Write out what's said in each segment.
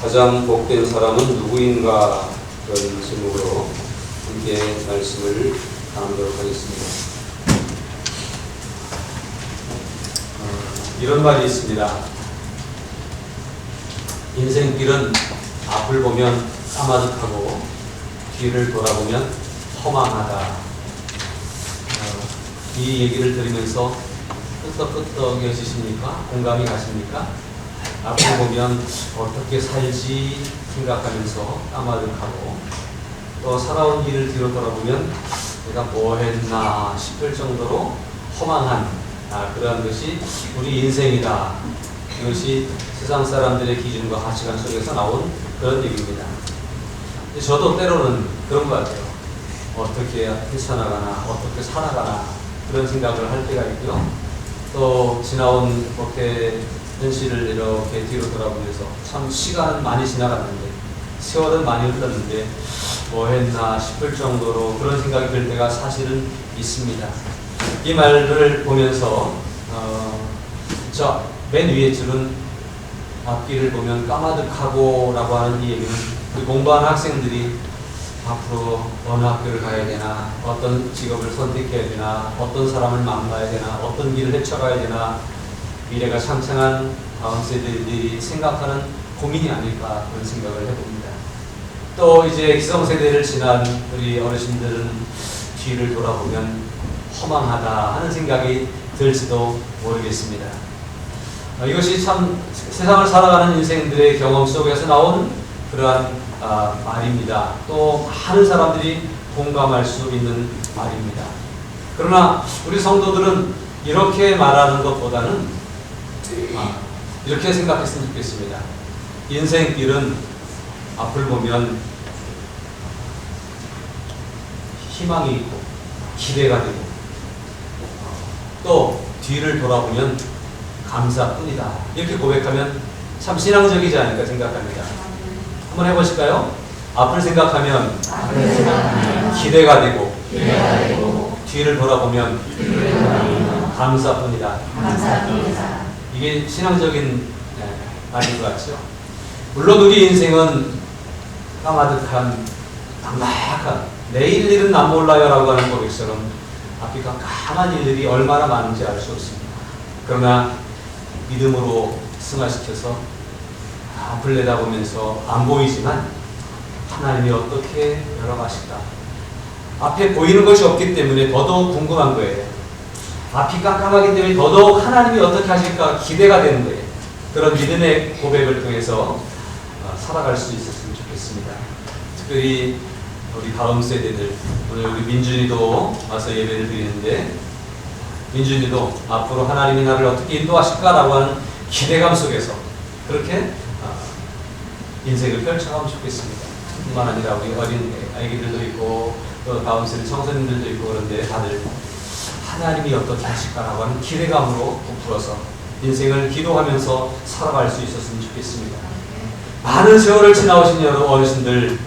가장 복된 사람은 누구인가? 그런 제목으로 함께 말씀을 나누도록 하겠습니다. 이런 말이 있습니다. 인생길은 앞을 보면 까마득하고 뒤를 돌아보면 허망하다. 이 얘기를 들으면서 끄떡끄떡해지십니까? 공감이 가십니까? 앞을 보면 어떻게 살지 생각하면서 까마득하고, 또 살아온 길을 뒤로 돌아보면 내가 뭐 했나 싶을 정도로 허망한 그러한 것이 우리 인생이다. 이것이 세상 사람들의 기준과 가치관 속에서 나온 그런 얘기입니다. 저도 때로는 그런 것 같아요. 어떻게 헤쳐나가나, 어떻게 살아가나 그런 생각을 할 때가 있고요. 또 지나온 목회 현실을 이렇게 뒤로 돌아보면서 참 시간은 많이 지나갔는데, 세월은 많이 흘렀는데 뭐 했나 싶을 정도로 그런 생각이 들 때가 사실은 있습니다. 이 말을 보면서 맨 위에 줄은 앞길을 보면 까마득하고 라고 하는 이 얘기는 공부하는 학생들이 앞으로 어느 학교를 가야 되나, 어떤 직업을 선택해야 되나, 어떤 사람을 만나야 되나, 어떤 길을 헤쳐가야 되나, 미래가 창창한 다음 세대들이 생각하는 고민이 아닐까 그런 생각을 해봅니다. 또 이제 기성세대를 지난 우리 어르신들은 뒤를 돌아보면 허망하다 하는 생각이 들지도 모르겠습니다. 이것이 참 세상을 살아가는 인생들의 경험 속에서 나온 그러한 말입니다. 또 많은 사람들이 공감할 수 있는 말입니다. 그러나 우리 성도들은 이렇게 말하는 것보다는 이렇게 생각했으면 좋겠습니다. 인생길은 앞을 보면 희망이 있고 기대가 되고, 또 뒤를 돌아보면 감사뿐이다. 이렇게 고백하면 참 신앙적이지 않을까 생각합니다. 한번 해보실까요? 앞을 생각하면 기대가 되고, 뒤를 돌아보면 감사뿐이다. 이게 신앙적인 말인 것 같죠? 물론 우리 인생은 까마득한, 막막한, 내일 일은 난 몰라요 라고 하는 고백처럼 앞이 깜깜한 일들이 얼마나 많은지 알 수 없습니다. 그러나 믿음으로 승화시켜서 앞을 내다보면서 안 보이지만 하나님이 어떻게 열어가실까? 앞에 보이는 것이 없기 때문에 더더욱 궁금한 거예요. 앞이 깜깜하기 때문에 더더욱 하나님이 어떻게 하실까 기대가 되는 거예요. 그런 믿음의 고백을 통해서 살아갈 수 있었으면 좋겠습니다. 특별히 우리 다음 세대들, 오늘 우리 민준이도 와서 예배를 드리는데, 민준이도 앞으로 하나님이 나를 어떻게 인도하실까라고 하는 기대감 속에서 그렇게 인생을 펼쳐가면 좋겠습니다. 뿐만 아니라 우리 어린 아이들도 있고 또 다음 세대 청소년들도 있고, 그런데 다들 하나님이 어떻게 하실까라고 하는 기대감으로 부풀어서 인생을 기도하면서 살아갈 수 있었으면 좋겠습니다. 많은 세월을 지나오신 여러 어르신들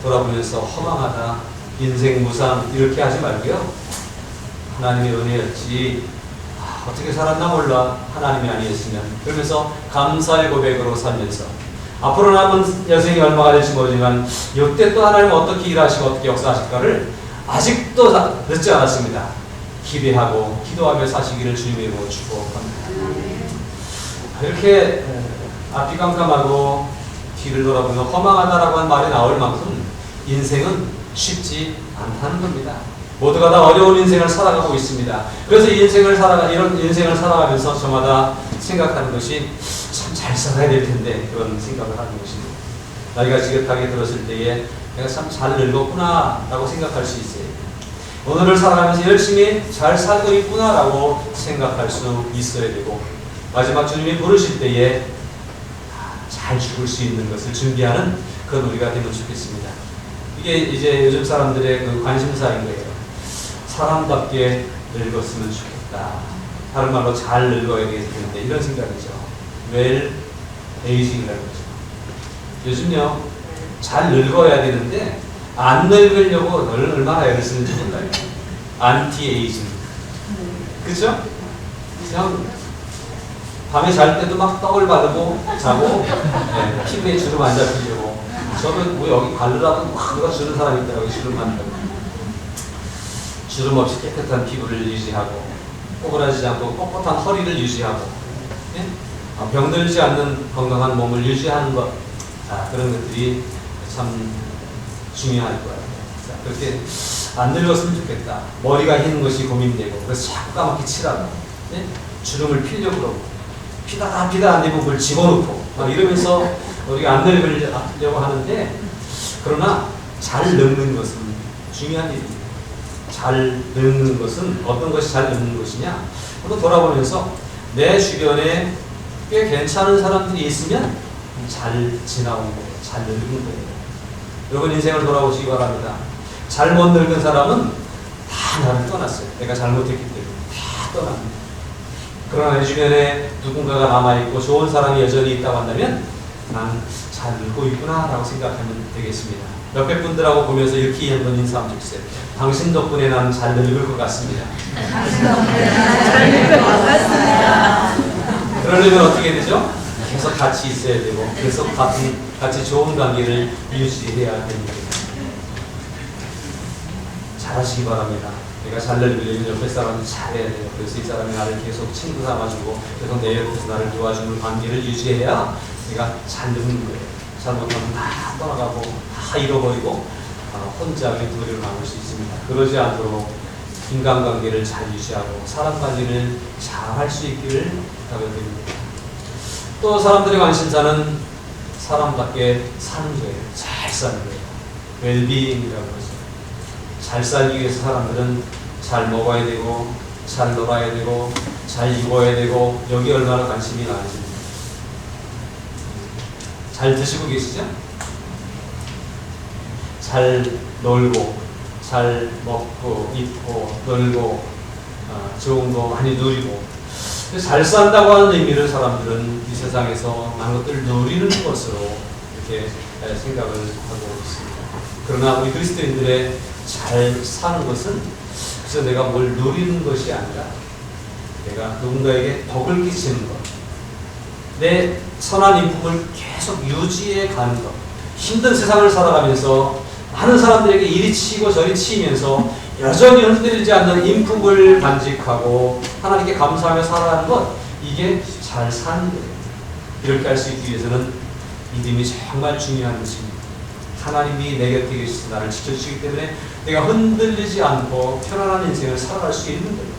돌아보면서 허망하다, 인생 무상 이렇게 하지 말고요. 하나님의 은혜였지, 어떻게 살았나 몰라, 하나님이 아니었으면, 그러면서 감사의 고백으로 살면서 앞으로 남은 여생이 얼마가 될지 모르지만 이때 또 하나님 어떻게 일하시고 어떻게 역사하실까를 아직도 늦지 않았습니다. 기대하고 기도하며 사시기를 주님의 이름으로 축복합니다. 이렇게 앞이 깜깜하고 뒤를 돌아보면 허망하다라고 하는 말이 나올 만큼 인생은 쉽지 않다는 겁니다. 모두가 다 어려운 인생을 살아가고 있습니다. 그래서 이런 인생을 살아가면서 저마다 생각하는 것이 참 잘 살아야 될 텐데, 그런 생각을 하는 것입니다. 나이가 지긋하게 들었을 때에 내가 참 잘 늙었구나 라고 생각할 수 있어요. 오늘을 살아가면서 열심히 잘 살고 있구나 라고 생각할 수 있어야 되고, 마지막 주님이 부르실 때에 잘 죽을 수 있는 것을 준비하는 그런 우리가 되면 좋겠습니다. 이게 이제 요즘 사람들의 그 관심사인 거예요. 사람답게 늙었으면 좋겠다. 다른 말로 잘 늙어야 되겠는데, 이런 생각이죠. 웰 에이징이라고 하죠. 요즘요, 잘 늙어야 되는데 안 늙으려고 얼마나 애를 쓰는지 몰라요. 안티 에이징. 그죠? 그냥 밤에 잘 때도 막 떡을 바르고 자고 네, 피부에 주름 안 잡히려고. 저는 뭐 여기 바르라고 막 누가 주는 사람이 있더라고요. 주름 만들고. 주름 없이 깨끗한 피부를 유지하고 꼬부라지지 않고 뻣뻣한 허리를 유지하고 네? 병들지 않는 건강한 몸을 유지하는 것 그런 것들이 참 중요할 것 같아요. 그렇게 안 늙었으면 좋겠다. 머리가 흰 것이 고민되고 그래서 자꾸 까맣게 칠하고 네? 주름을 피려고 그러고 피다 안 되면 그걸 집어넣고 막 이러면서 우리가 안 늙으려고 하는데 그러나 잘 늙는 것은 중요한 일입니다. 잘 늙는 것은 어떤 것이 잘 늙는 것이냐 한번 돌아보면서 내 주변에 꽤 괜찮은 사람들이 있으면 잘 지나온 거예요. 잘 늙은 거예요. 여러분 인생을 돌아보시기 바랍니다. 잘못 늙은 사람은 다 나를 떠났어요. 내가 잘못했기 때문에 다 떠납니다. 그러나 내 주변에 누군가가 남아있고 좋은 사람이 여전히 있다고 한다면 난 잘 늙고 있구나 라고 생각하면 되겠습니다. 옆에 분들하고 보면서 이렇게 한번 인사 한번 해주세요. 당신 덕분에 나는 잘 늙을 것 같습니다. 당신 덕분에 나는 잘 늙을 것 같습니다. 그러려면 어떻게 되죠? 계속 같이 있어야 되고 계속 같이 좋은 관계를 유지해야 됩니다. 잘하시기 바랍니다. 내가 잘 늙으려면 옆에 사람이 잘해야 돼요. 그래서 이 사람이 나를 계속 친구 삼아주고 계속 내 옆에서 나를 도와주는 관계를 유지해야 내가 잘 늙는 거예요. 잘못하면 다 떠나가고 다 잃어버리고 혼자 외톨이로 남을 수 있습니다. 그러지 않도록 인간관계를 잘 유지하고 사람 관리를 잘 할 수 있기를 부탁드립니다. 또 사람들의 관심사는 사람답게 사는 거예요. 잘 사는 거예요. 웰비잉이라고 하죠. 잘 살기 위해서 사람들은 잘 먹어야 되고 잘 놀아야 되고 잘 입어야 되고 여기 얼마나 관심이 많은지. 잘 드시고 계시죠? 잘 놀고 잘 먹고 입고 놀고 좋은 거 많이 누리고 잘 산다고 하는 의미를 사람들은 이 세상에서 많은 것들을 누리는 것으로 이렇게 생각을 하고 있습니다. 그러나 우리 그리스도인들의 잘 사는 것은 그래서 내가 뭘 누리는 것이 아니라 내가 누군가에게 덕을 끼치는 것, 내 선한 인품을 계속 유지해 가는 것, 힘든 세상을 살아가면서 많은 사람들에게 이리 치고 저리 치면서 여전히 흔들리지 않는 인품을 간직하고 하나님께 감사하며 살아가는 것, 이게 잘 사는 거예요. 이렇게 할 수 있기 위해서는 믿음이 정말 중요한 것입니다. 하나님이 내 곁에 계셔서 나를 지켜주시기 때문에 내가 흔들리지 않고 편안한 인생을 살아갈 수 있는 거예요.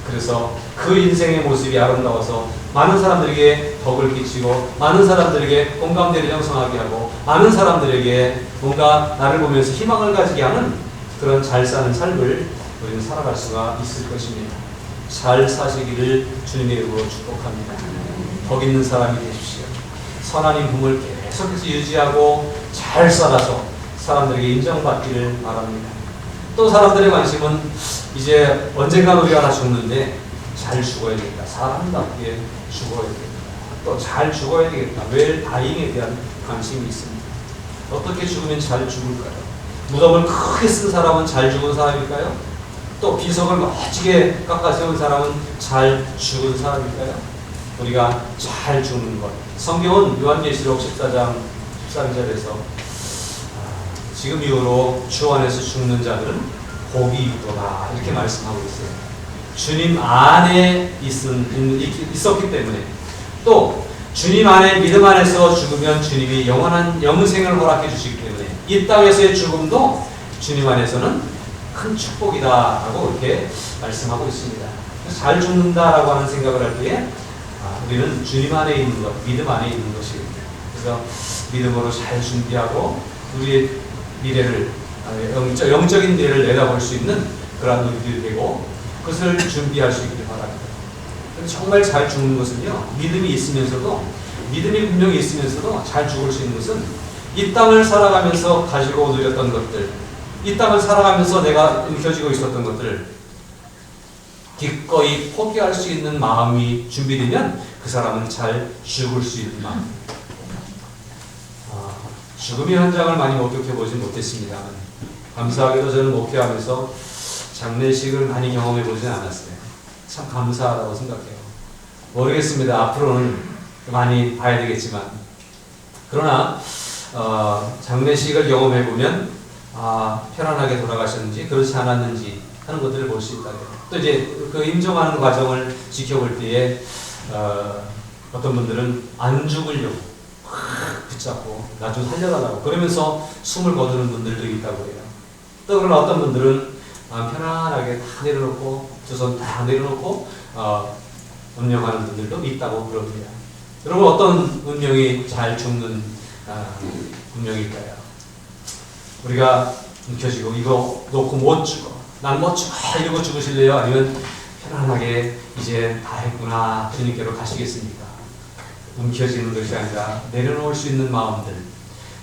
그래서 그 인생의 모습이 아름다워서 많은 사람들에게 덕을 끼치고 많은 사람들에게 공감대를 형성하게 하고 많은 사람들에게 뭔가 나를 보면서 희망을 가지게 하는 그런 잘 사는 삶을 우리는 살아갈 수가 있을 것입니다. 잘 사시기를 주님의 이름으로 축복합니다. 덕 있는 사람이 되십시오. 선한 인품을 계속해서 유지하고 잘 살아서 사람들에게 인정받기를 바랍니다. 또 사람들의 관심은 이제 언젠가 우리가 다 죽는데 잘 죽어야 되겠다. 사람답게 죽어야 되겠다. 또 잘 죽어야 되겠다. 웰다잉에 대한 관심이 있습니다. 어떻게 죽으면 잘 죽을까요? 무덤을 크게 쓴 사람은 잘 죽은 사람일까요? 또 비석을 멋지게 깎아 세운 사람은 잘 죽은 사람일까요? 우리가 잘 죽는 것. 성경은 요한계시록 14장 13절에서 지금 이후로 주 안에서 죽는 자들은 복이 있도다 이렇게 말씀하고 있어요. 주님 안에 있었기 때문에 또 주님 안에 믿음 안에서 죽으면 주님이 영원한 영생을 허락해 주시기 때문에 이 땅에서의 죽음도 주님 안에서는 큰 축복이다라고 이렇게 말씀하고 있습니다. 잘 죽는다라고 하는 생각을 할 때에 우리는 주님 안에 있는 것, 믿음 안에 있는 것입니다. 그래서 믿음으로 잘 준비하고 우리의 미래를 영적인 미래를 내다볼 수 있는 그러한 우리들이 되고 그것을 준비할 수 있기를 바랍니다. 정말 잘 죽는 것은요, 믿음이 있으면서도 믿음이 분명히 있으면서도 잘 죽을 수 있는 것은 이 땅을 살아가면서 가지고 누렸던 것들, 이 땅을 살아가면서 내가 움켜쥐고 있었던 것들을 기꺼이 포기할 수 있는 마음이 준비되면 그 사람은 잘 죽을 수 있는 마음. 죽음의 현장을 많이 목격해보진 못했습니다만 감사하게도 저는 목회하면서 장례식을 많이 경험해보진 않았어요. 참 감사하다고 생각해요. 모르겠습니다. 앞으로는 많이 봐야 되겠지만. 그러나 장례식을 경험해 보면 편안하게 돌아가셨는지 그렇지 않았는지 하는 것들을 볼 수 있다. 또 이제 그 임종하는 과정을 지켜볼 때에 어떤 분들은 안 죽으려고 붙잡고 나 좀 살려달라고 그러면서 숨을 거두는 분들도 있다고 해요. 또 그런 어떤 분들은 편안하게 다 내려놓고 두 손 다 내려놓고 운명하는 분들도 있다고 그럽니다. 여러분 어떤 운명이 잘 죽는 운명일까요? 우리가 움켜쥐고 이거 놓고 못 죽어 난 못 죽어 이러고 죽으실래요? 아니면 편안하게 이제 다 했구나 주님께로 가시겠습니까? 움켜쥐는 것이 아니라 내려놓을 수 있는 마음들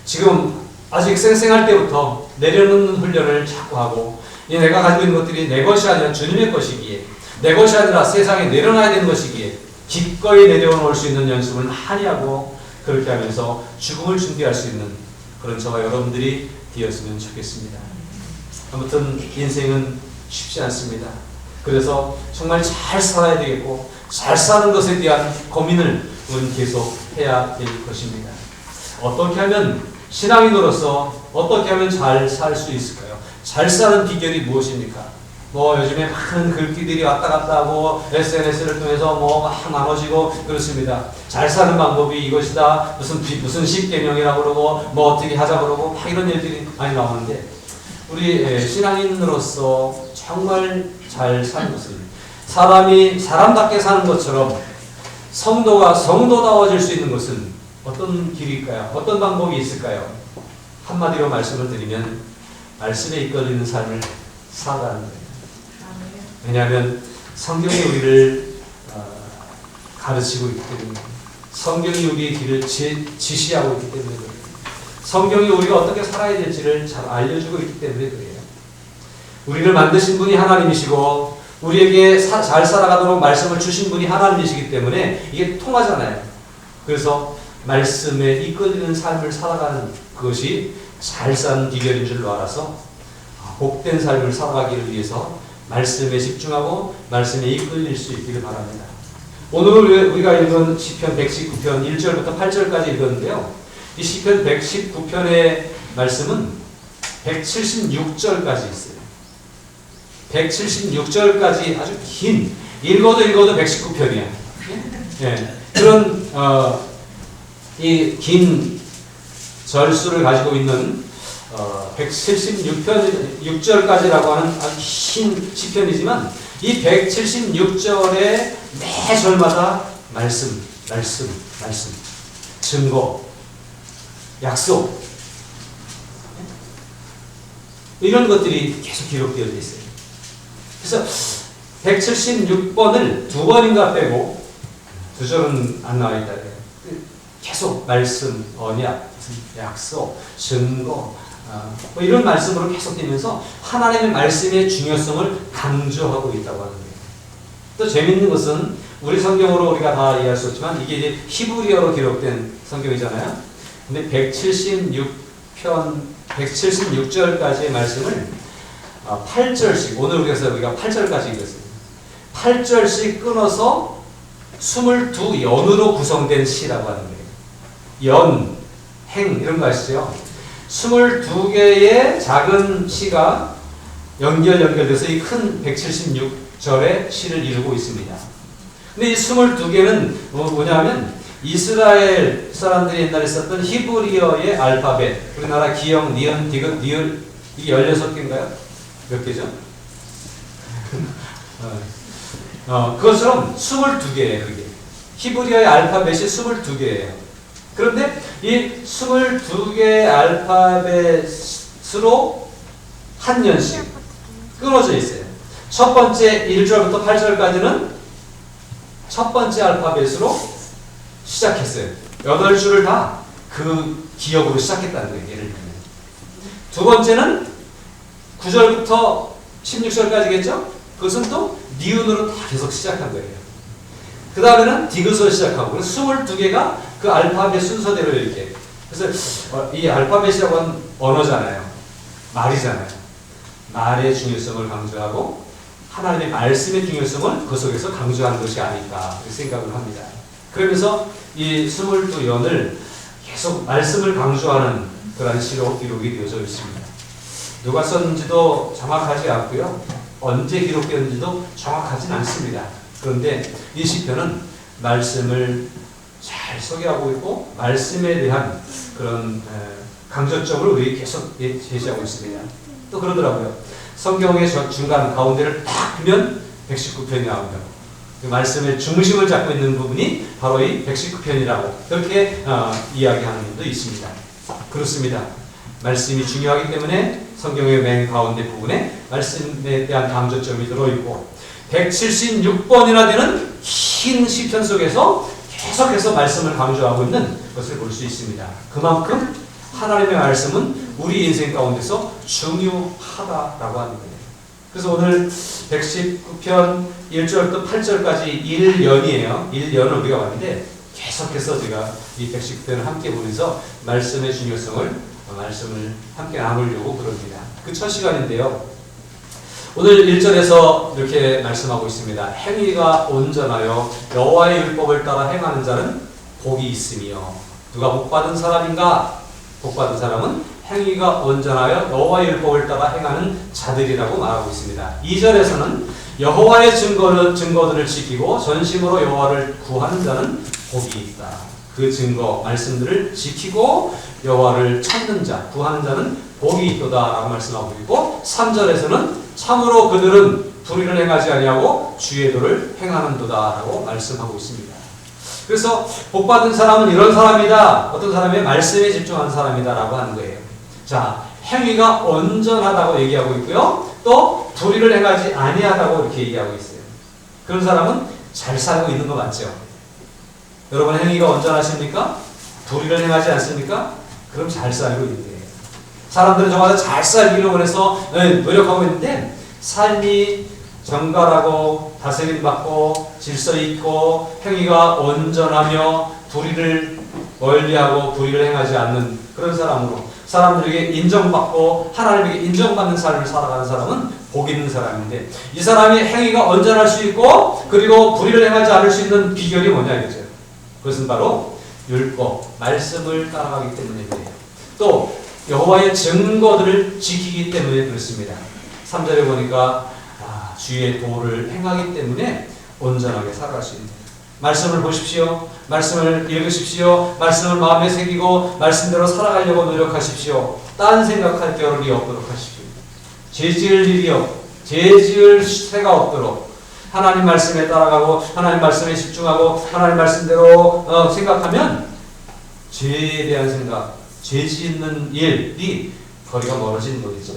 지금 아직 쌩쌩할 때부터 내려놓는 훈련을 자꾸 하고 내가 가지고 있는 것들이 내 것이 아니라 주님의 것이기에 내 것이 아니라 세상에 내려놔야 되는 것이기에 기꺼이 내려놓을 수 있는 연습을 많이 하고 그렇게 하면서 죽음을 준비할 수 있는 그런 저와 여러분들이 되었으면 좋겠습니다. 아무튼 인생은 쉽지 않습니다. 그래서 정말 잘 살아야 되겠고 잘 사는 것에 대한 고민을 우리는 계속 해야 될 것입니다. 어떻게 하면 신앙인으로서 어떻게 하면 잘 살 수 있을까요? 잘 사는 비결이 무엇입니까? 요즘에 많은 글귀들이 왔다 갔다 하고 SNS를 통해서 막 나눠지고 그렇습니다. 잘 사는 방법이 이것이다. 무슨 10계명이라고 그러고 어떻게 하자 그러고 막 이런 일들이 많이 나오는데 우리 신앙인으로서 정말 잘 사는 것은 사람이 사람답게 사는 것처럼 성도가 성도다워질 수 있는 것은 어떤 길일까요? 어떤 방법이 있을까요? 한마디로 말씀을 드리면 말씀에 이끌리는 삶을 살아가는 거예요. 왜냐하면 성경이 우리를 가르치고 있기 때문에 성경이 우리의 길을 지시하고 있기 때문에 그래요. 성경이 우리가 어떻게 살아야 될지를 잘 알려주고 있기 때문에 그래요. 우리를 만드신 분이 하나님이시고 우리에게 잘 살아가도록 말씀을 주신 분이 하나님이시기 때문에 이게 통하잖아요. 그래서 말씀에 이끌리는 삶을 살아가는 그것이 잘 사는 비결인 줄로 알아서 복된 삶을 살아가기를 위해서 말씀에 집중하고 말씀에 이끌릴 수 있기를 바랍니다. 오늘 우리가 읽은 시편 119편 1절부터 8절까지 읽었는데요. 이 시편 119편의 말씀은 176절까지 있어요. 176절까지 아주 긴, 읽어도 119편이야. 예. 그런 이 긴 절수를 가지고 있는 176편 6절까지라고 하는 아주 긴 시편이지만 이 176절의 매 절마다 말씀, 증거, 약속 이런 것들이 계속 기록되어 있어요. 그래서 176번을 두 번인가 빼고 두 절은 안 나와 있다. 계속 말씀, 언약, 약속, 증거 이런 말씀으로 계속되면서 하나님의 말씀의 중요성을 강조하고 있다고 하는 거예요. 또 재밌는 것은 우리 성경으로 우리가 다 이해할 수 없지만 이게 이제 히브리어로 기록된 성경이잖아요. 근데 176절까지의 말씀을 8절씩 오늘 우리가 8절까지 읽었어요. 8절씩 끊어서 22연으로 구성된 시라고 하는 거예요. 연, 행 이런 거 아시죠? 22개의 작은 시가 연결돼서 이 큰 176절의 시를 이루고 있습니다. 근데 이 22개는 뭐냐면 이스라엘 사람들이 옛날에 썼던 히브리어의 알파벳, 우리나라 기역, 니은, 디귿, 니을 이게 16개인가요? 몇 개죠? 그것처럼 22개예요. 그게. 히브리어의 알파벳이 22개예요. 그런데 이 22개의 알파벳으로 한 년씩 끊어져 있어요. 첫 번째 1절부터 8절까지는 첫 번째 알파벳으로 시작했어요. 8줄을 다 그 기억으로 시작했다는 거예요. 예를 들면. 두 번째는 9절부터 16절까지겠죠? 그것은 또 니은으로 다 계속 시작한 거예요. 그 다음에는 디귿으로 시작하고, 그래서 22개가 그 알파벳 순서대로 이렇게. 그래서 이 알파벳이라고 하는 언어잖아요. 말이잖아요. 말의 중요성을 강조하고 하나님의 말씀의 중요성을 그 속에서 강조한 것이 아닐까 생각을 합니다. 그러면서 이 22연을 계속 말씀을 강조하는 그런 시로 기록이 되어져 있습니다. 누가 썼는지도 정확하지 않고요. 언제 기록되었는지도 정확하진 않습니다. 그런데 이 시편은 말씀을 잘 소개하고 있고 말씀에 대한 그런 강조점을 우리 계속 제시하고 있습니다. 또 그러더라고요. 성경의 중간 가운데를 딱 보면 119편이 나온다고. 그 말씀의 중심을 잡고 있는 부분이 바로 이 119편이라고 그렇게 이야기하는 분도 있습니다. 그렇습니다. 말씀이 중요하기 때문에 성경의 맨 가운데 부분에 말씀에 대한 강조점이 들어있고 176번이나 되는 긴 시편 속에서 계속해서 말씀을 강조하고 있는 것을 볼 수 있습니다. 그만큼 하나님의 말씀은 우리 인생 가운데서 중요하다라고 하는 거예요. 그래서 오늘 119편 1절부터 8절까지 1연이에요. 1연을 우리가 봤는데 계속해서 제가 이 119편을 함께 보면서 말씀의 중요성을 말씀을 함께 나누려고 그럽니다. 그 첫 시간인데요. 오늘 1절에서 이렇게 말씀하고 있습니다. 행위가 온전하여 여호와의 율법을 따라 행하는 자는 복이 있으며 누가 복받은 사람인가? 복받은 사람은 행위가 온전하여 여호와의 율법을 따라 행하는 자들이라고 말하고 있습니다. 2절에서는 여호와의 증거들을 지키고 전심으로 여호와를 구하는 자는 복이 있다. 그 증거, 말씀들을 지키고 여호와를 찾는 자, 구하는 자는 복이 있도다라고 말씀하고 있고 3절에서는 참으로 그들은 불의를 행하지 아니하고 주의 도를 행하는도다라고 말씀하고 있습니다. 그래서 복받은 사람은 이런 사람이다. 어떤 사람의 말씀에 집중하는 사람이다라고 하는 거예요. 자, 행위가 온전하다고 얘기하고 있고요. 또 불의를 행하지 아니하다고 이렇게 얘기하고 있어요. 그런 사람은 잘 살고 있는 거 맞죠? 여러분 행위가 온전하십니까? 불의를 행하지 않습니까? 그럼 잘 살고 있는 거예요. 사람들은 저마다 잘 살기를 원해서 노력하고 있는데 삶이 정갈하고 다스림받고 질서 있고 행위가 온전하며 불의를 멀리하고 불의를 행하지 않는 그런 사람으로 사람들에게 인정받고 하나님에게 인정받는 삶을 살아가는 사람은 복 있는 사람인데 이 사람이 행위가 온전할 수 있고 그리고 불의를 행하지 않을 수 있는 비결이 뭐냐 이거죠. 그것은 바로 율법, 말씀을 따라가기 때문입니다. 또 여호와의 증거들을 지키기 때문에 그렇습니다. 3절에 보니까 주의 도를 행하기 때문에 온전하게 살아갈 수 있는 말씀을 보십시오. 말씀을 읽으십시오. 말씀을 마음에 새기고 말씀대로 살아가려고 노력하십시오. 딴 생각할 겨를이 없도록 하십시오. 죄지을 일이요. 죄지을 새가 없도록 하나님 말씀에 따라가고 하나님 말씀에 집중하고 하나님 말씀대로 생각하면 죄에 대한 생각, 죄 짓는 일이 거리가 멀어지는 거겠죠.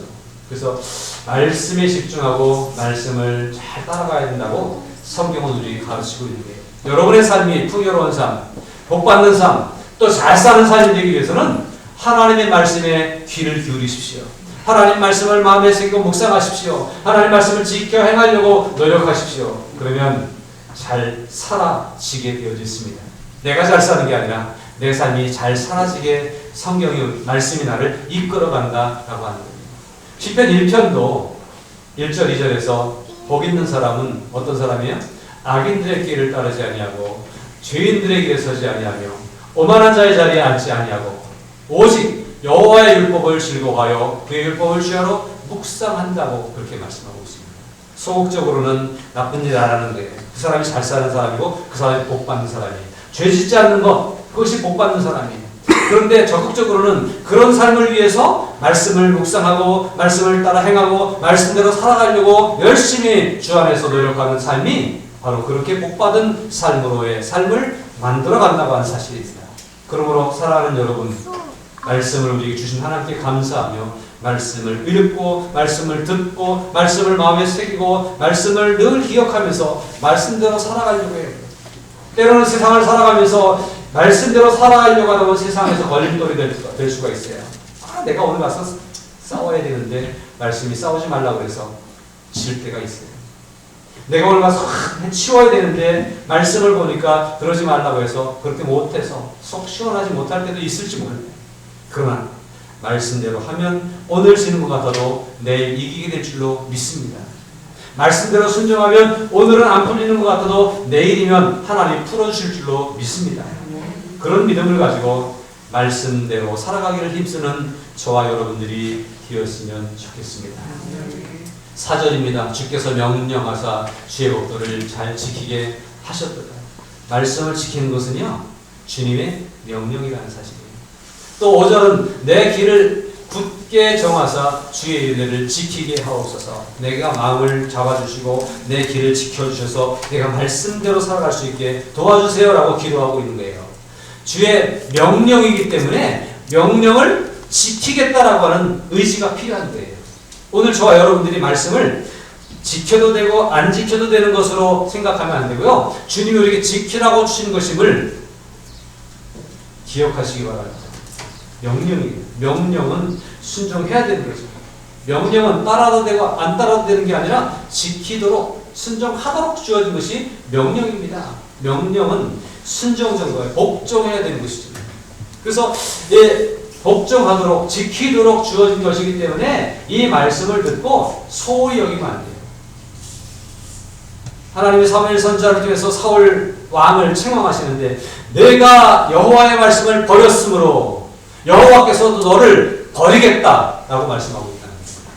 그래서 말씀에 집중하고 말씀을 잘 따라가야 된다고 성경은 우리 가르치고 있는 거예요. 여러분의 삶이 풍요로운 삶, 복받는 삶, 또 잘 사는 삶이 되기 위해서는 하나님의 말씀에 귀를 기울이십시오. 하나님 말씀을 마음에 새기고 묵상하십시오. 하나님 말씀을 지켜 행하려고 노력하십시오. 그러면 잘 살아지게 되어졌습니다. 내가 잘 사는 게 아니라 내 삶이 잘 사라지게 성경의 말씀이 나를 이끌어간다라고 하는 겁니다. 시편 1편도 1절 2절에서 복 있는 사람은 어떤 사람이에요? 악인들의 길을 따르지 아니하고 죄인들의 길에 서지 아니하며 오만한 자의 자리에 앉지 아니하고 오직 여호와의 율법을 즐거워하여 그의 율법을 주야로 묵상한다고 그렇게 말씀하고 있습니다. 소극적으로는 나쁜 일 안 하는 거예요. 그 사람이 잘 사는 사람이고 그 사람이 복받는 사람이에요. 죄 짓지 않는 것, 그것이 복받는 사람이에요. 그런데 적극적으로는 그런 삶을 위해서 말씀을 묵상하고 말씀을 따라 행하고 말씀대로 살아가려고 열심히 주 안에서 노력하는 삶이 바로 그렇게 복받은 삶으로의 삶을 만들어간다고 하는 사실입니다. 그러므로 사랑하는 여러분, 말씀을 우리에게 주신 하나님께 감사하며 말씀을 읽고 말씀을 듣고 말씀을 마음에 새기고 말씀을 늘 기억하면서 말씀대로 살아가려고 해요. 때로는 세상을 살아가면서 말씀대로 살아가려고 하다 보면 세상에서 걸림돌이 될 수가 있어요. 내가 오늘 가서 싸워야 되는데 말씀이 싸우지 말라고 그래서 질 때가 있어요. 내가 오늘 가서 치워야 되는데 말씀을 보니까 그러지 말라고 해서 그렇게 못해서 속 시원하지 못할 때도 있을지 모르겠네요. 그러나 말씀대로 하면 오늘 지는 것 같아도 내일 이기게 될 줄로 믿습니다. 말씀대로 순종하면 오늘은 안 풀리는 것 같아도 내일이면 하나님 풀어주실 줄로 믿습니다. 그런 믿음을 가지고 말씀대로 살아가기를 힘쓰는 저와 여러분들이 되었으면 좋겠습니다. 4절입니다. 주께서 명령하사 주의 법도를 잘 지키게 하셨도다. 말씀을 지키는 것은요, 주님의 명령이라는 사실이에요. 또 5절은 내 길을 굳게 정하사 주의 일례를 지키게 하옵소서. 내가 마음을 잡아주시고 내 길을 지켜주셔서 내가 말씀대로 살아갈 수 있게 도와주세요 라고 기도하고 있는 거예요. 주의 명령이기 때문에 명령을 지키겠다라고 하는 의지가 필요한 거예요. 오늘 저와 여러분들이 말씀을 지켜도 되고 안 지켜도 되는 것으로 생각하면 안 되고요. 주님이 우리에게 지키라고 주신 것임을 기억하시기 바랍니다. 명령은 순종해야 되는 거죠. 명령은 따라도 되고 안 따라도 되는 게 아니라 지키도록 순종하도록 주어진 것이 명령입니다. 명령은 순종적인 거예요. 복종해야 되는 것이죠. 그래서 복종하도록 지키도록 주어진 것이기 때문에 이 말씀을 듣고 소홀히 여기면 안 돼요. 하나님이 사무엘 선지자를 통해서 사울 왕을 책망하시는데 내가 여호와의 말씀을 버렸으므로 여호와께서도 너를 버리겠다라고 말씀하고 있다는 겁니다.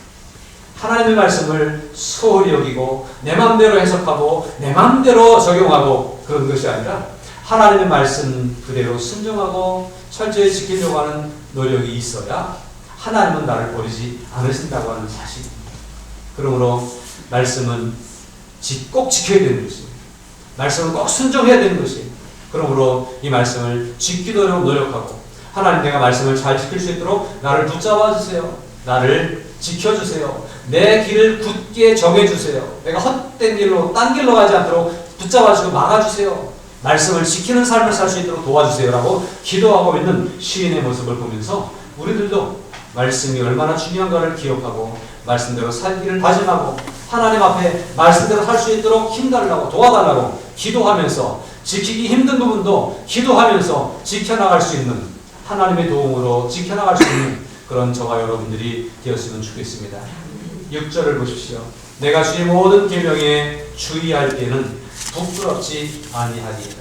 하나님의 말씀을 소홀히 여기고 내 마음대로 해석하고 내 마음대로 적용하고 그런 것이 아니라 하나님의 말씀 그대로 순종하고 철저히 지키려고 하는 노력이 있어야 하나님은 나를 버리지 않으신다고 하는 사실입니다. 그러므로 말씀은 꼭 지켜야 되는 것입니다. 말씀은 꼭 순종해야 되는 것이에요. 그러므로 이 말씀을 지키도록 노력하고 하나님 내가 말씀을 잘 지킬 수 있도록 나를 붙잡아 주세요. 나를 지켜주세요. 내 길을 굳게 정해주세요. 내가 헛된 길로 딴 길로 가지 않도록 붙잡아주고 막아주세요. 말씀을 지키는 삶을 살 수 있도록 도와주세요 라고 기도하고 있는 시인의 모습을 보면서 우리들도 말씀이 얼마나 중요한가를 기억하고 말씀대로 살기를 다짐하고 하나님 앞에 말씀대로 살 수 있도록 힘달라고 도와달라고 기도하면서 지키기 힘든 부분도 기도하면서 지켜나갈 수 있는 하나님의 도움으로 지켜나갈 수 있는 그런 저와 여러분들이 되었으면 좋겠습니다. 6절을 보십시오. 내가 주의 모든 계명에 주의할 때는 부끄럽지 아니하리이다.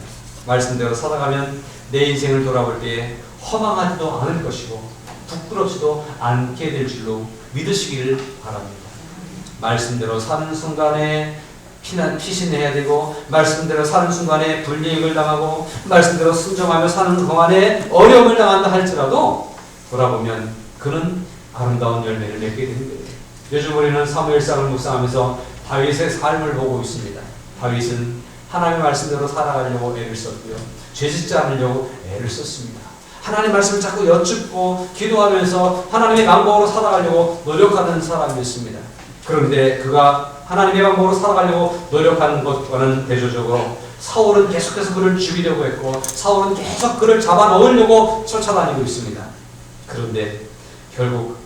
말씀대로 살아가면 내 인생을 돌아볼 때에 허망하지도 않을 것이고 부끄럽지도 않게 될 줄로 믿으시기를 바랍니다. 말씀대로 사는 순간에 피신해야 되고 말씀대로 사는 순간에 불이익을 당하고 말씀대로 순종하며 사는 동안에 어려움을 당한다 할지라도 돌아보면 그는 아름다운 열매를 맺게 되는 거예요. 요즘 우리는 사무엘상을 묵상하면서 다윗의 삶을 보고 있습니다. 다윗은 하나님의 말씀대로 살아가려고 애를 썼고요. 죄짓지 않으려고 애를 썼습니다. 하나님 말씀을 자꾸 여쭙고 기도하면서 하나님의 방법으로 살아가려고 노력하는 사람이었습니다. 그런데 그가 하나님의 방법으로 살아가려고 노력하는 것과는 대조적으로 사울은 계속해서 그를 죽이려고 했고 사울은 계속 그를 잡아넣으려고 쫓아다니고 있습니다. 그런데 결국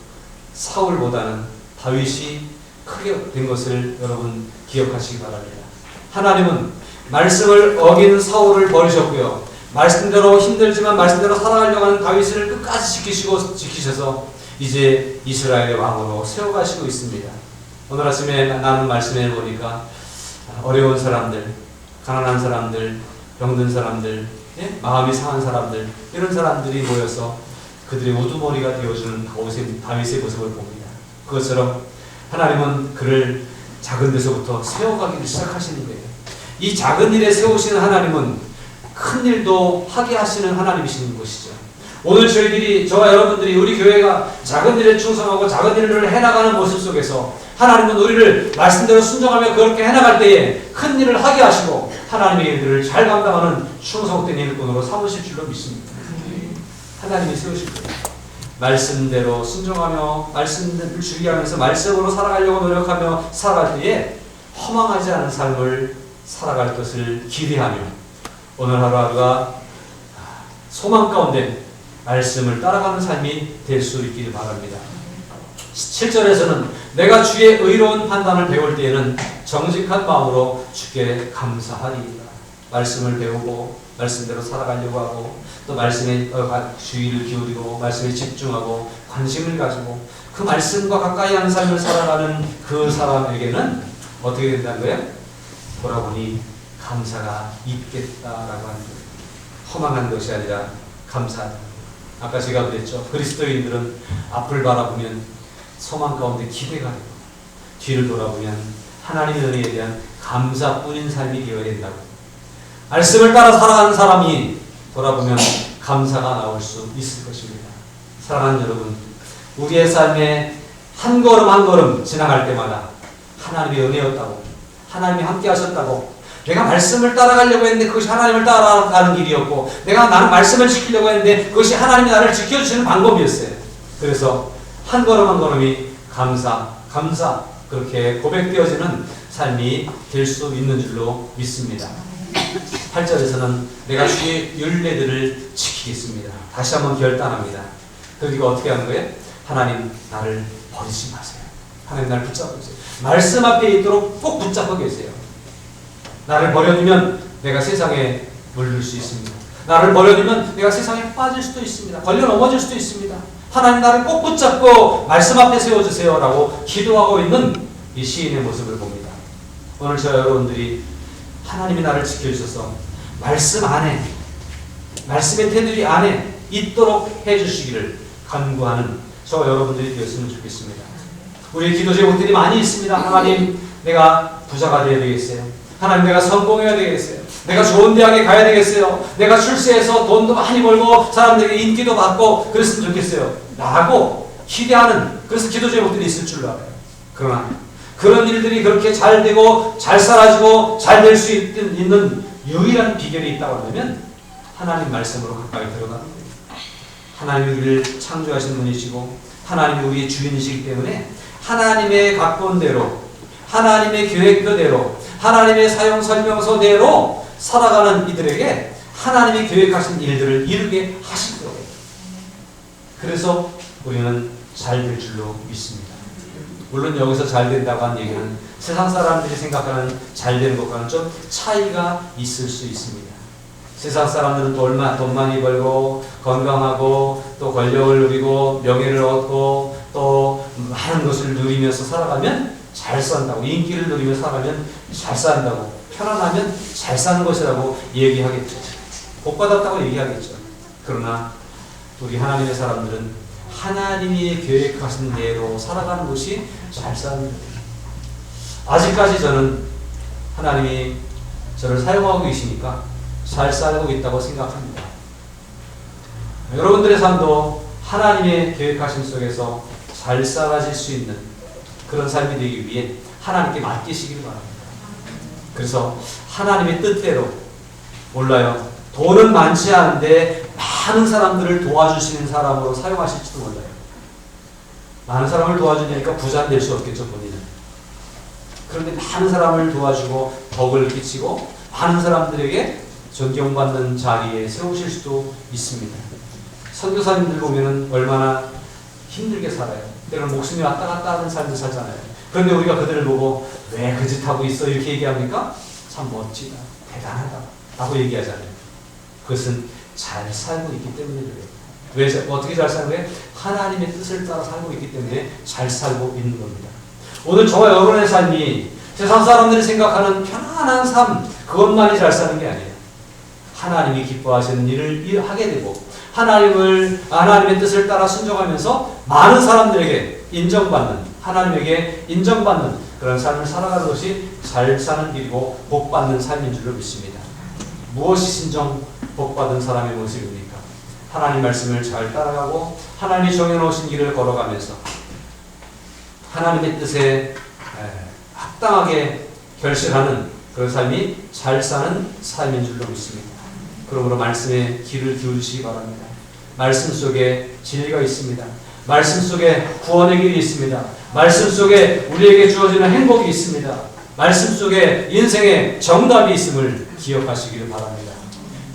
사울보다는 다윗이 크게 된 것을 여러분 기억하시기 바랍니다. 하나님은 말씀을 어긴 사울을 버리셨고요. 말씀대로 힘들지만 말씀대로 살아가려고 하는 다윗을 끝까지 지키셔서 이제 이스라엘의 왕으로 세워가시고 있습니다. 오늘 아침에 나눈 말씀에 보니까 어려운 사람들, 가난한 사람들, 병든 사람들, 마음이 상한 사람들 이런 사람들이 모여서 그들의 우두머리가 되어주는 다윗의 모습을 봅니다. 그것처럼 하나님은 그를 작은 데서부터 세워가기를 시작하시는 거예요. 이 작은 일에 세우시는 하나님은 큰 일도 하게 하시는 하나님이시는 것이죠. 오늘 저와 여러분들이 우리 교회가 작은 일에 충성하고 작은 일을 해나가는 모습 속에서 하나님은 우리를 말씀대로 순종하며 그렇게 해나갈 때에 큰 일을 하게 하시고 하나님의 일들을 잘 감당하는 충성된 일꾼으로 삼으실 줄로 믿습니다. 하나님이 세우실 거예요. 말씀대로 순종하며 말씀을 주의하면서 말씀으로 살아가려고 노력하며 살아갈 때에 허망하지 않은 삶을 살아갈 것을 기대하며 오늘 하루하루가 소망 가운데 말씀을 따라가는 삶이 될 수 있기를 바랍니다. 7절에서는 내가 주의 의로운 판단을 배울 때에는 정직한 마음으로 주께 감사하리이다. 말씀을 배우고 말씀대로 살아가려고 하고 또 말씀에 주의를 기울이고 말씀에 집중하고 관심을 가지고 그 말씀과 가까이 하는 삶을 살아가는 그 사람에게는 어떻게 된다는 거예요? 돌아보니 감사가 있겠다라고 하는 거예요. 허망한 것이 아니라 감사하다. 아까 제가 그랬죠. 그리스도인들은 앞을 바라보면 소망 가운데 기대가 되고 뒤를 돌아보면 하나님의 은혜에 대한 감사뿐인 삶이 되어야 된다고. 말씀을 따라 살아가는 사람이 돌아보면 감사가 나올 수 있을 것입니다. 사랑하는 여러분, 우리의 삶에 한 걸음 한 걸음 지나갈 때마다 하나님의 은혜였다고, 하나님이 함께 하셨다고, 내가 말씀을 따라가려고 했는데 그것이 하나님을 따라가는 길이었고, 나는 말씀을 지키려고 했는데 그것이 하나님이 나를 지켜주시는 방법이었어요. 그래서 한 걸음 한 걸음이 감사 그렇게 고백되어지는 삶이 될 수 있는 줄로 믿습니다. 8절에서는 내가 주의 율례들을 지키겠습니다. 다시 한번 결단합니다. 그리고 어떻게 하는 거예요? 하나님 나를 버리지 마세요. 하나님 나를 붙잡고 계세요. 말씀 앞에 있도록 꼭 붙잡고 계세요. 나를 버려두면 내가 세상에 물들 수 있습니다. 나를 버려두면 내가 세상에 빠질 수도 있습니다. 걸려 넘어질 수도 있습니다. 하나님 나를 꼭 붙잡고 말씀 앞에 세워주세요 라고 기도하고 있는 이 시인의 모습을 봅니다. 오늘 저 여러분들이 하나님이 나를 지켜주셔서 말씀 안에, 말씀의 테두리 안에 있도록 해주시기를 간구하는 저 여러분들이 되었으면 좋겠습니다. 우리 기도 제목들이 많이 있습니다. 하나님 내가 부자가 되어야 되겠어요. 하나님 내가 성공해야 되겠어요. 내가 좋은 대학에 가야 되겠어요. 내가 출세해서 돈도 많이 벌고 사람들에게 인기도 받고 그랬으면 좋겠어요 라고 기대하는, 그래서 기도 제목들이 있을 줄로 알아요. 그러나 그런 일들이 그렇게 잘 되고 잘 사라지고 잘 될 수 있는 유일한 비결이 있다고 하면 하나님 말씀으로 가까이 들어가는 거예요. 하나님이 우리를 창조하신 분이시고 하나님이 우리의 주인이시기 때문에 하나님의 가까운 대로, 하나님의 계획대로, 하나님의 사용 설명서대로 살아가는 이들에게 하나님이 계획하신 일들을 이루게 하실 거예요. 그래서 우리는 잘 될 줄로 믿습니다. 물론 여기서 잘 된다고 하는 얘기는 세상 사람들이 생각하는 잘 되는 것과는 좀 차이가 있을 수 있습니다. 세상 사람들은 돈 많이 벌고 건강하고 또 권력을 누리고 명예를 얻고 또 많은 것을 누리면서 살아가면 잘 산다고, 인기를 누리면서 살아가면 잘 산다고, 편안하면 잘 사는 것이라고 얘기하겠죠. 복받았다고 얘기하겠죠. 그러나 우리 하나님의 사람들은 하나님이 계획하신 대로 살아가는 것이 잘 사는 거예요. 아직까지 저는 하나님이 저를 사용하고 계시니까 잘 살고 있다고 생각합니다. 여러분들의 삶도 하나님의 계획하심 속에서 잘 살아질 수 있는 그런 삶이 되기 위해 하나님께 맡기시길 바랍니다. 그래서 하나님의 뜻대로, 몰라요, 돈은 많지 않은데 많은 사람들을 도와주시는 사람으로 사용하실지도 몰라요. 많은 사람을 도와주니까 부자 될 수 없겠죠, 본인은. 그런데 많은 사람을 도와주고 덕을 끼치고 많은 사람들에게 존경받는 자리에 세우실 수도 있습니다. 선교사님들 보면은 얼마나 힘들게 살아요. 때로는 목숨이 왔다 갔다 하는 삶을 살잖아요. 그런데 우리가 그들을 보고 왜 그 짓 하고 있어? 이렇게 얘기합니까? 참 멋지다, 대단하다 라고 얘기하잖아요. 그것은 잘 살고 있기 때문에 그래요. 어떻게 잘 사는 거예요? 하나님의 뜻을 따라 살고 있기 때문에 잘 살고 있는 겁니다. 오늘 저와 여러분의 삶이 세상 사람들이 생각하는 편안한 삶, 그것만이 잘 사는 게 아니에요. 하나님이 기뻐하시는 일을 하게 되고 하나님의 뜻을 따라 순종하면서 많은 사람들에게 인정받는, 하나님에게 인정받는 그런 삶을 살아가는 것이 잘 사는 길이고 복받는 삶인 줄로 믿습니다. 무엇이 진정 복받은 사람의 모습입니까? 하나님 말씀을 잘 따라가고 하나님이 정해놓으신 길을 걸어가면서 하나님의 뜻에 합당하게 결실하는 그런 삶이 잘 사는 삶인 줄로 믿습니다. 그러므로 말씀에 귀를 기울이시기 바랍니다. 말씀 속에 진리가 있습니다. 말씀 속에 구원의 길이 있습니다. 말씀 속에 우리에게 주어지는 행복이 있습니다. 말씀 속에 인생의 정답이 있음을 기억하시기를 바랍니다.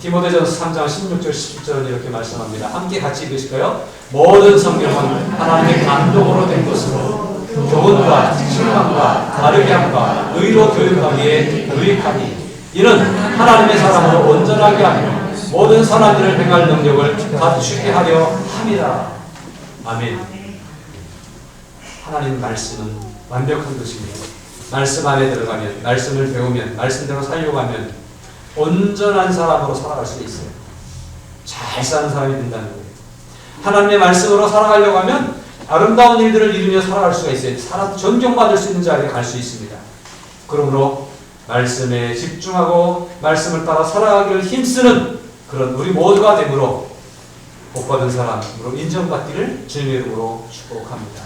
디모데전서 3장 16절 17절은 이렇게 말씀합니다. 함께 같이 읽으실까요? 모든 성경은 하나님의 감동으로 된 것으로 교훈과 실망과 바르게 함과 의로 교육하기에 유익하니 이는 하나님의 사람으로 온전하게 하며 모든 선한 일을 행할 능력을 갖추게 하려 함이라. 아멘. 하나님 말씀은 완벽한 것입니다. 말씀 안에 들어가면, 말씀을 배우면, 말씀대로 살려고 하면 온전한 사람으로 살아갈 수 있어요. 잘 사는 사람이 된다는 거예요. 하나님의 말씀으로 살아가려고 하면 아름다운 일들을 이루며 살아갈 수가 있어요. 존경받을 수 있는 자리에 갈 수 있습니다. 그러므로 말씀에 집중하고 말씀을 따라 살아가기를 힘쓰는 그런 우리 모두가 되므로 복받은 사람으로 인정받기를 주님의 이름으로 축복합니다.